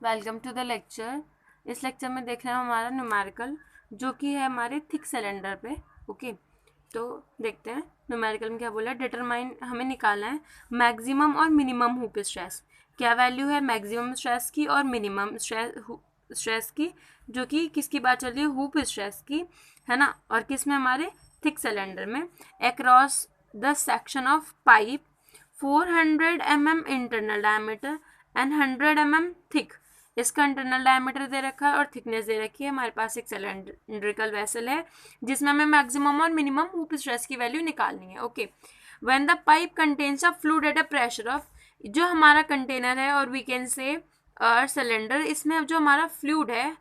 Welcome to the lecture. इस lecture में देख रहे हैं हमारा न्यूमेरिकल जो कि है हमारे थिक सिलेंडर पे। ओके, तो देखते हैं न्यूमेरिकल में क्या बोला है। डिटरमाइन हमें निकालना है मैक्सिमम और मिनिमम हुप स्ट्रेस। क्या वैल्यू है मैक्सिमम स्ट्रेस की और मिनिमम स्ट्रेस की, जो कि किसकी बात चल रही है, हुप स्ट्रेस की, है ना। और किस में, हमारे थिक सिलेंडर में। Across the section of pipe 400 mm internal diameter and 100 mm thick. इसका इंटरनल डायमीटर दे रखा है और थिकनेस दे रखी है। हमारे पास एक सिलेंड्रिकल वेसल है जिसमें हमें मैक्सिमम और मिनिमम हुप स्ट्रेस की वैल्यू निकालनी है। Okay, when the pipe contains a fluid at a pressure of, जो हमारा कंटेनर है और वी कैन से सिलेंडर, इसमें अब जो हमारा फ्लूइड है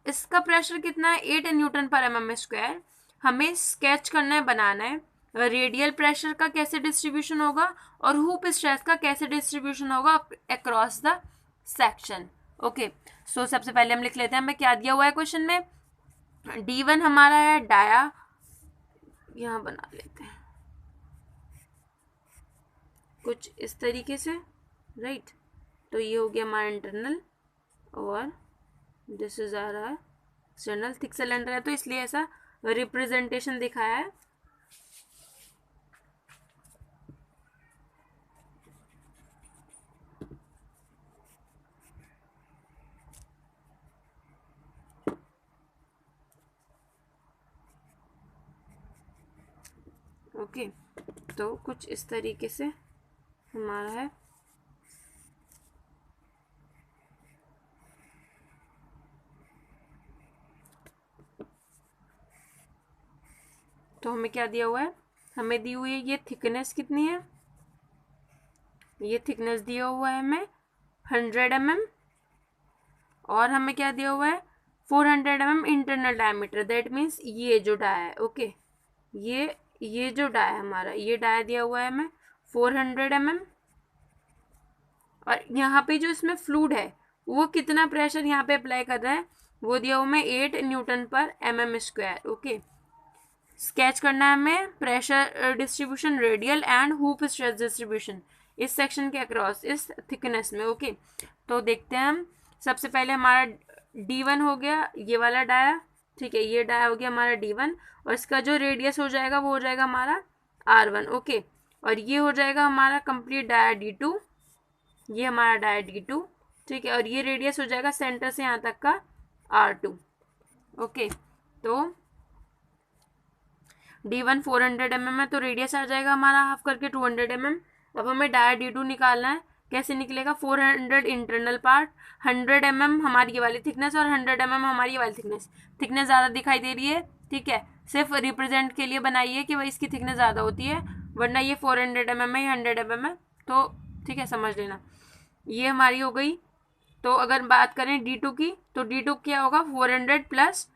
इसका प्रेशर कितना है, 8 न्यूटन पर mm स्क्वायर। हमें स्केच करना है, बनाना है रेडियल प्रेशर का कैसे डिस्ट्रीब्यूशन होगा और हुप स्ट्रेस का कैसे डिस्ट्रीब्यूशन होगा अक्रॉस द सेक्शन। ओके, सो सबसे पहले हम लिख लेते हैं हमें क्या दिया हुआ है क्वेश्चन में। D1 हमारा है डाया, यहाँ बना लेते हैं कुछ इस तरीके से, राइट। तो ये हो गया हमारा इंटरनल और दिस इज आ रहा है एक्सटर्नल। थिक सिलेंडर है तो इसलिए ऐसा रिप्रेजेंटेशन दिखाया है। ओके, तो कुछ इस तरीके से हमारा है। तो हमें क्या दिया हुआ है, हमें दी हुई है ये थिकनेस कितनी है, ये थिकनेस दिया हुआ है हमें 100 mm और हमें क्या दिया हुआ है 400 mm internal diameter. That means ये जो डाया है, ओके, ये जो डाया है हमारा, ये डाया दिया हुआ है हमें 400 mm। और यहाँ पे जो इसमें फ्लूइड है वो कितना प्रेशर यहाँ पे अप्लाई कर रहा है, वो दिया हुआ हमें 8 न्यूटन पर mm स्क्वायर। ओके, स्केच करना है हमें pressure distribution radial and hoop stress distribution इस सेक्शन के अक्रॉस इस थिकनेस में। ओके, तो देखते हैं हम। सबसे पहले हमारा D1 हो गया ये वाला डाया, ठीक है, ये डाया हो गया हमारा D1 और इसका जो रेडियस हो जाएगा वो हो जाएगा हमारा R1। ओके, और ये हो जाएगा हमारा कंप्लीट डाया D2, ये हमारा डाया D2, ठीक है, और ये रेडियस हो जाएगा सेंटर से यहाँ तक का R2। ओके, तो D1 400 mm है तो रेडियस आ जाएगा हमारा हाफ करके 200 mm। अब हमें डाया D2 निकालना है, कैसे निकलेगा, 400 इंटरनल पार्ट, 100 mm हमारी ये वाली थिकनेस और 100 mm हमारी ये वाली थिकनेस। थिकनेस ज़्यादा दिखाई दे रही है, ठीक है, सिर्फ रिप्रेजेंट के लिए बनाई है कि भाई इसकी थिकनेस ज़्यादा होती है, वरना ये 400 mm है, 100 mm है, तो ठीक है, समझ लेना। ये हमारी हो गई। तो अगर बात करें D2 की, तो D2 क्या होगा 400 प्लस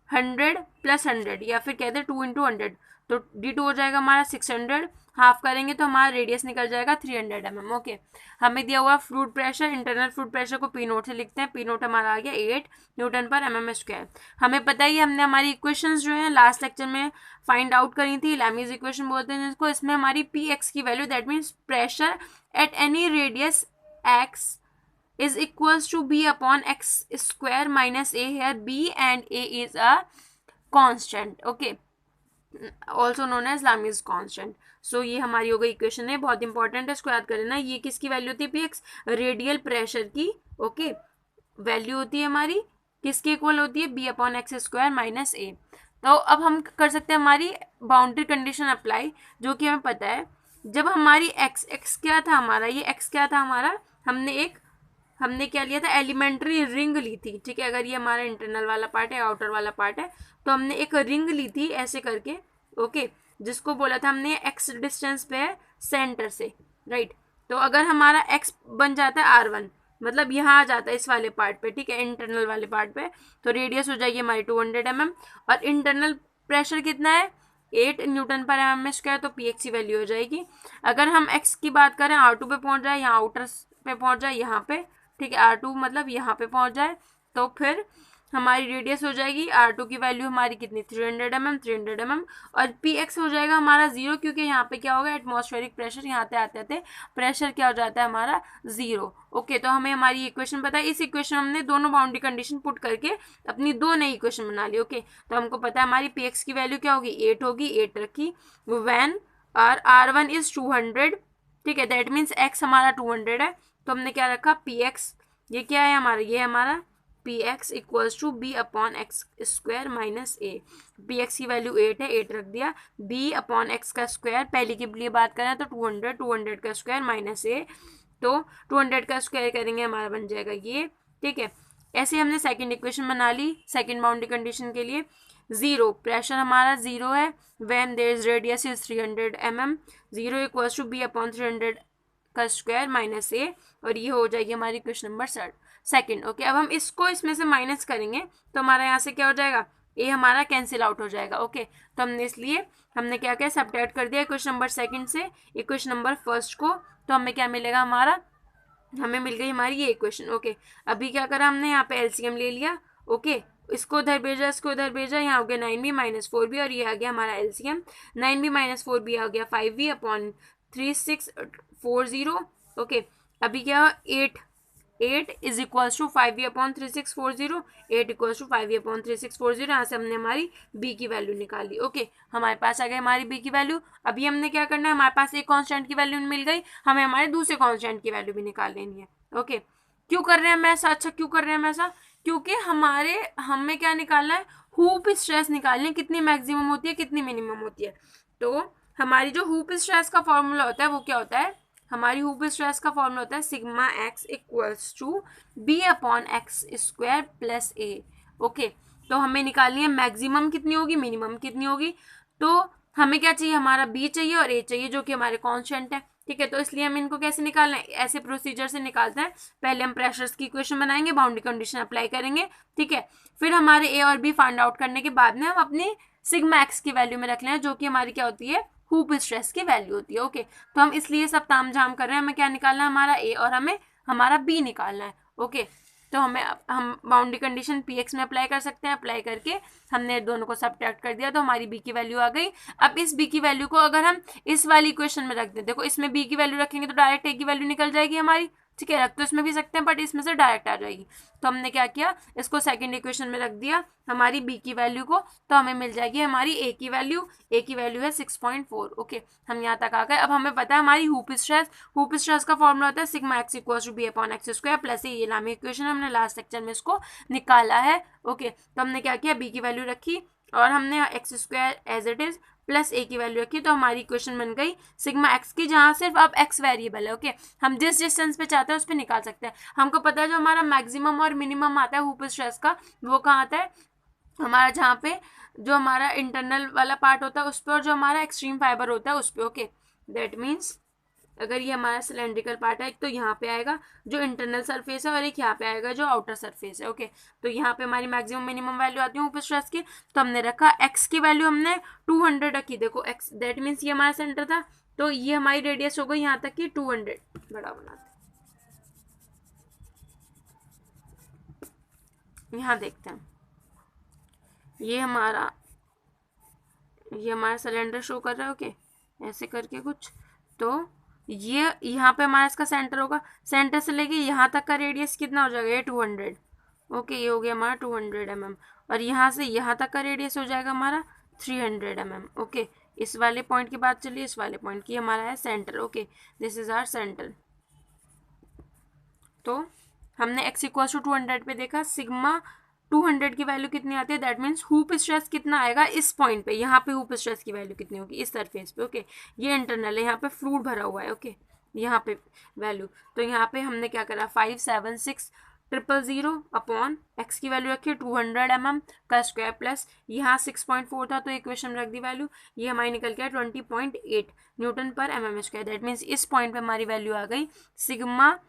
100 प्लस 100, या फिर कहते हैं 2 इंटू 100, तो D2 हो जाएगा हमारा 600। हाफ करेंगे तो हमारा रेडियस निकल जाएगा 300 mm। ओके, हमें दिया हुआ fluid pressure, internal fluid pressure को पी नोट से लिखते हैं। पी नोट हमारा आ गया 8 न्यूटन पर mm स्क्वायर। हमें पता ही, हमने हमारी इक्वेशंस जो है लास्ट लेक्चर में फाइंड आउट करी थी, लैमीज इक्वेशन बोलते हैं जिसको। इसमें हमारी पी एक्स की value, that means pressure at any radius x is equals to b upon x square minus a, here b and a is a constant, okay, also known as Lami's constant। so ये हमारी हो गई equation है, बहुत important है, इसको याद कर लेना। ये किसकी वैल्यू होती है, पी एक्स रेडियल प्रेशर की। ओके, वैल्यू होती है हमारी किसके इक्वल होती है, b upon x square minus a. तो अब हम कर सकते हैं हमारी बाउंड्री कंडीशन अप्लाई, जो कि हमें पता है जब हमारी एक्स क्या था हमारा, ये एक्स क्या था हमारा, हमने क्या लिया था, एलिमेंट्री रिंग ली थी, ठीक है। अगर ये हमारा इंटरनल वाला पार्ट है, आउटर वाला पार्ट है, तो हमने एक रिंग ली थी ऐसे करके, ओके, जिसको बोला था हमने एक्स डिस्टेंस पे है सेंटर से, राइट। तो अगर हमारा एक्स बन जाता है R1, मतलब यहाँ आ जाता है इस वाले पार्ट पे, ठीक है, इंटरनल वाले पार्ट पे, तो रेडियस हो जाएगी हमारी 200 mm और इंटरनल प्रेशर कितना है 8 न्यूटन पर mm स्क्वायर, तो पी एक्स की वैल्यू हो जाएगी। अगर हम एक्स की बात करें R2 पे पहुंच जाए, यहाँ आउटर पे पहुंच जाए, यहाँ पे, ठीक है, R2 मतलब यहाँ पे पहुंच जाए, तो फिर हमारी रेडियस हो जाएगी R2 की वैल्यू हमारी कितनी 300 mm 300 mm, और Px हो जाएगा हमारा 0, क्योंकि यहाँ पे क्या होगा एटमॉस्फेरिक प्रेशर, यहाँ पे आते आते प्रेशर क्या हो जाता है हमारा 0। ओके, तो हमें हमारी इक्वेशन पता है। इस इक्वेशन हमने दोनों बाउंड्री कंडीशन पुट करके अपनी दो नई इक्वेशन बना ली। ओके, तो हमको पता है हमारी Px की वैल्यू क्या होगी 8 होगी, 8 रखी, व्हेन R1 इज 200, ठीक है, दैट मीन्स x हमारा 200 है, तो हमने क्या रखा Px, ये क्या है हमारा, ये हमारा Px equals to b upon x square minus a. Px की वैल्यू 8 है, 8 रख दिया, b अपॉन एक्स का स्क्वायर, पहले के लिए बात करें तो 200, 200 का स्क्वायर माइनस ए, तो 200 का स्क्वायर करेंगे हमारा बन जाएगा ये, ठीक है। ऐसे हमने सेकंड इक्वेशन बना ली सेकंड बाउंड्री कंडीशन के लिए। 0 प्रेशर हमारा 0 है, when there is radius is 300 mm, 0 equals to b upon 300 का स्क्वायर माइनस ए, और ये हो जाएगी हमारी क्वेश्चन नंबर सेकंड। ओके, अब हम इसको इसमें से माइनस करेंगे तो हमारा यहाँ से क्या हो जाएगा, ए हमारा कैंसिल आउट हो जाएगा। ओके, तो हमने इसलिए हमने क्या किया सब्ट्रैक्ट कर दिया क्वेश्चन नंबर सेकंड से इक्वेशन नंबर फर्स्ट को, तो हमें क्या मिलेगा हमारा, हमें मिल गई हमारी ये इक्वेशन। ओके, अभी क्या करा हमने यहाँ पे एलसीएम ले लिया। ओके, इसको उधर भेजा, इसको उधर भेजा, यहाँ हो गया 9b माइनस 4b, और ये आ गया हमारा एलसीएम, 9b माइनस 4b आ गया 5b अपॉन 3640। ओके, अभी क्या 8 is equals to 5b upon 3640, 8 equals to 5b upon 3640, यहाँ से हमने हमारी b की वैल्यू निकाली। ओके, हमारे पास आ गई हमारी b की वैल्यू। अभी हमने क्या करना है, हमारे पास एक कांस्टेंट की वैल्यू मिल गई, हमें हमारे दूसरे कांस्टेंट की वैल्यू भी निकाल लेनी है। ओके, क्यों कर रहे हैं हम ऐसा, अच्छा क्यों कर रहे हैं हम ऐसा, क्योंकि हमें क्या निकालना है, हूप स्ट्रेस निकालनी है, कितनी मैक्सिमम होती है कितनी मिनिमम होती है। तो हमारी जो हूप स्ट्रेस का फॉर्मूला होता है वो क्या होता है, हमारी हूप स्ट्रेस का फॉर्मूला होता है sigma x equals to b upon x square plus a. Okay, तो हमें निकालनी है मैक्सिमम कितनी होगी मिनिमम कितनी होगी, तो हमें क्या चाहिए, हमारा बी चाहिए और ए चाहिए, जो कि हमारे कांस्टेंट है, ठीक है। तो इसलिए हम इनको कैसे निकालना है, ऐसे प्रोसीजर से निकालते हैं। पहले हम प्रेशर्स की इक्वेशन बनाएंगे, बाउंड्री कंडीशन अप्लाई करेंगे, ठीक है, फिर हमारे ए और बी फाइंड आउट करने के बाद में हम अपनी सिग्मा एक्स की वैल्यू में रख लें, जो कि हमारी क्या होती है हूप स्ट्रेस की वैल्यू होती है। ओके, तो हम इसलिए सब ताम झाम कर रहे हैं, हमें क्या निकालना है हमारा ए और हमें हमारा बी निकालना है। ओके, तो हम बाउंड्री कंडीशन पी एक्स में अप्लाई कर सकते हैं, अप्लाई करके हमने दोनों को सब्ट्रैक्ट कर दिया तो हमारी बी की वैल्यू आ गई। अब इस बी की वैल्यू को अगर हम इस वाली इक्वेशन में रख दें, देखो इसमें बी की वैल्यू रखेंगे तो डायरेक्ट ए की वैल्यू निकल जाएगी हमारी, ठीक है, रख तो इसमें भी सकते हैं बट इसमें से डायरेक्ट आ जाएगी। तो हमने क्या किया, इसको सेकंड इक्वेशन में रख दिया हमारी बी की वैल्यू को, तो हमें मिल जाएगी हमारी ए की वैल्यू है 6.4। ओके, हम यहाँ तक आ गए। अब हमें पता है हमारी हूप स्ट्रेस का फॉर्मूला होता है sigma x equals to b upon x square plus ये नामी इक्वेशन, हमने लास्ट लेक्चर में इसको निकाला है। ओके, तो हमने क्या किया, बी की वैल्यू रखी और हमने x square as it is plus a की वैल्यू रखी, तो हमारी इक्वेशन बन गई सिग्मा एक्स की, जहाँ सिर्फ अब एक्स वेरिएबल है। ओके, हम जिस डिस्टेंस पे चाहते हैं उस पर निकाल सकते हैं। हमको पता है जो हमारा मैक्सिमम और मिनिमम आता है हूप स्ट्रेस का, वो कहाँ आता है हमारा, जहाँ पे जो हमारा इंटरनल वाला पार्ट होता है उस पर, और जो हमारा एक्सट्रीम फाइबर होता है उस पर। ओके, दैट मीन्स अगर ये हमारा सिलेंड्रिकल पार्ट है, एक तो यहाँ पे आएगा जो इंटरनल सरफेस है और एक यहाँ पे आएगा जो आउटर सरफेस है। ओके, तो यहाँ पे हमारी मैक्सिमम मिनिमम वैल्यू आती है ऊपर स्ट्रेस की, तो हमने रखा एक्स की वैल्यू हमने 200 रखी, देखो एक्स दैट मीन्स ये हमारा सेंटर था, तो ये हमारी रेडियस हो गई यहाँ तक की 200, बड़ा बनाते यहाँ देखते हैं, ये हमारा सिलेंडर शो कर रहा है। ओके, ऐसे करके कुछ, तो ये यहाँ पे हमारा इसका सेंटर होगा, सेंटर से लेके यहाँ तक का रेडियस कितना हो जाएगा, ये 200। ओके, ये हो गया हमारा 200 mm, और यहाँ से यहाँ तक का रेडियस हो जाएगा हमारा 300 mm। ओके, इस वाले पॉइंट की बात चलिए, इस वाले पॉइंट की हमारा है centre. Okay, this is our centre. तो हमने x इक्वल टू 200 पे देखा, सिग्मा 200 की वैल्यू कितनी आती है, दैट मीन्स हूप स्ट्रेस कितना आएगा इस पॉइंट पे, यहाँ पे हूप स्ट्रेस की वैल्यू कितनी होगी इस सरफेस पे। ओके, ये इंटरनल है, यहाँ पे फ्लूइड भरा हुआ है। ओके, यहाँ पे वैल्यू, तो यहाँ पे हमने क्या करा 576,000 अपॉन एक्स की वैल्यू रखी 200 mm का स्क्वायर प्लस यहाँ 6.4 था तो इक्वेशन में रख दी वैल्यू, ये हमारी निकल गया 20.8 न्यूटन पर mm स्क्वायर। दैट मीन्स इस पॉइंट पे हमारी वैल्यू आ गई, सिग्मा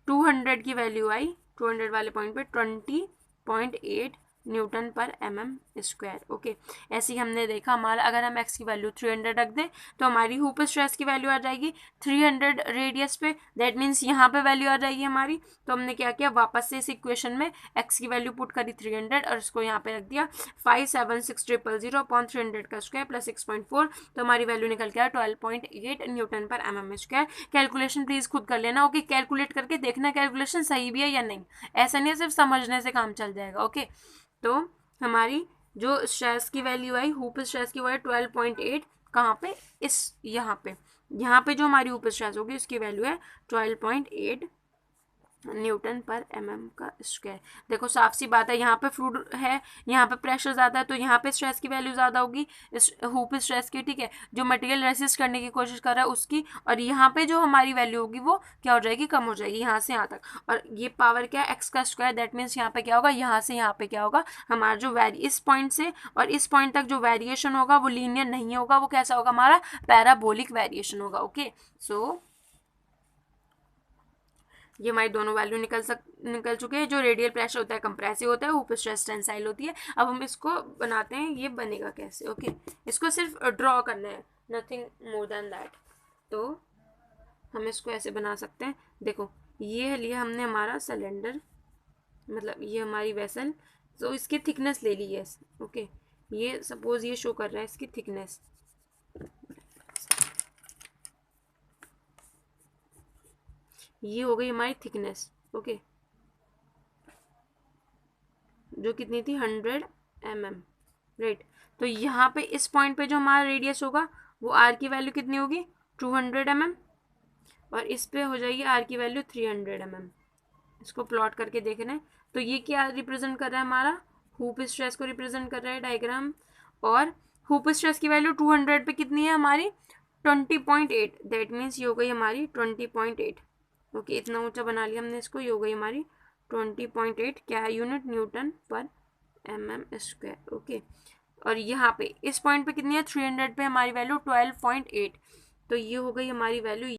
200 की वैल्यू आई 200 वाले पॉइंट पे 20.8 न्यूटन पर mm²। ओके, ऐसे ही हमने देखा हमारा अगर हम x की वैल्यू 300 रख दें तो हमारी हुप स्ट्रेस की वैल्यू आ जाएगी 300 रेडियस पे, दैट मीन्स यहाँ पे वैल्यू आ जाएगी हमारी। तो हमने क्या किया, वापस से इस इक्वेशन में x की वैल्यू पुट करी 300 और इसको यहाँ पे रख दिया 576,000 अपॉन 300 का स्क्वायर प्लस 6.4, तो हमारी वैल्यू निकल के आया 12.8 न्यूटन पर mm²। कैलकुलेशन प्लीज खुद कर लेना। ओके, कैलकुलेट करके देखना कैलकुलेशन सही भी है या नहीं, ऐसा नहीं है सिर्फ समझने से काम चल जाएगा। ओके, तो हमारी जो स्ट्रेस की वैल्यू आई, हुप स्ट्रेस की वो है 12.8, कहाँ पे, इस यहाँ पे जो हमारी हुप स्ट्रेस होगी उसकी वैल्यू है 12.8 न्यूटन पर mm²। देखो साफ सी बात है, यहाँ पे फ्लूइड है, यहाँ पे प्रेशर ज़्यादा है, तो यहाँ पे स्ट्रेस की वैल्यू ज़्यादा होगी इस हुप स्ट्रेस की, ठीक है, जो मटेरियल रेसिस्ट करने की कोशिश कर रहा है उसकी, और यहाँ पे जो हमारी वैल्यू होगी वो क्या हो जाएगी, कम हो जाएगी यहाँ से यहाँ तक। और ये पावर क्या है, x का स्क्वायर, दैट मीन्स यहाँ पे क्या होगा, यहाँ से यहाँ पे क्या होगा, हमारा जो इस पॉइंट से और इस पॉइंट तक जो वेरिएशन होगा वो लीनियर नहीं होगा, वो कैसा होगा, हमारा पैराबोलिक वेरिएशन होगा। ओके, सो ये हमारी दोनों वैल्यू निकल चुके हैं। जो रेडियल प्रेशर होता है कंप्रेसिव होता है, हुप स्ट्रेस टेंसाइल होती है। अब हम इसको बनाते हैं, ये बनेगा कैसे। ओके, इसको सिर्फ ड्रॉ करना है, नथिंग मोर देन दैट। तो हम इसको ऐसे बना सकते हैं, देखो ये लिया हमने हमारा सिलेंडर, मतलब ये हमारी वेसल, तो इसकी थिकनेस ले ली है। ओके, ये सपोज ये शो कर रहा है इसकी थिकनेस, ये हो गई हमारी थिकनेस। ओके, जो कितनी थी 100 mm, राइट। तो यहाँ पे इस पॉइंट पे जो हमारा रेडियस होगा वो आर की वैल्यू कितनी होगी 200 mm, और इस पे हो जाएगी आर की वैल्यू 300 mm। इसको प्लॉट करके देखना है, तो ये क्या रिप्रेजेंट कर रहा है, हमारा हुप स्ट्रेस को रिप्रेजेंट कर रहा है डायग्राम। और हुप स्ट्रेस की वैल्यू 200 पे कितनी है हमारी 20.8, दैट मीन्स ये हो गई हमारी 20.8। ओके, इतना ऊंचा बना लिया हमने इसको, ये हो गई हमारी 20.8 क्या है यूनिट, न्यूटन पर mm²। ओके, और यहाँ पे इस पॉइंट पे कितनी है 300 पे हमारी वैल्यू 12.8, तो ये हो गई हमारी वैल्यू।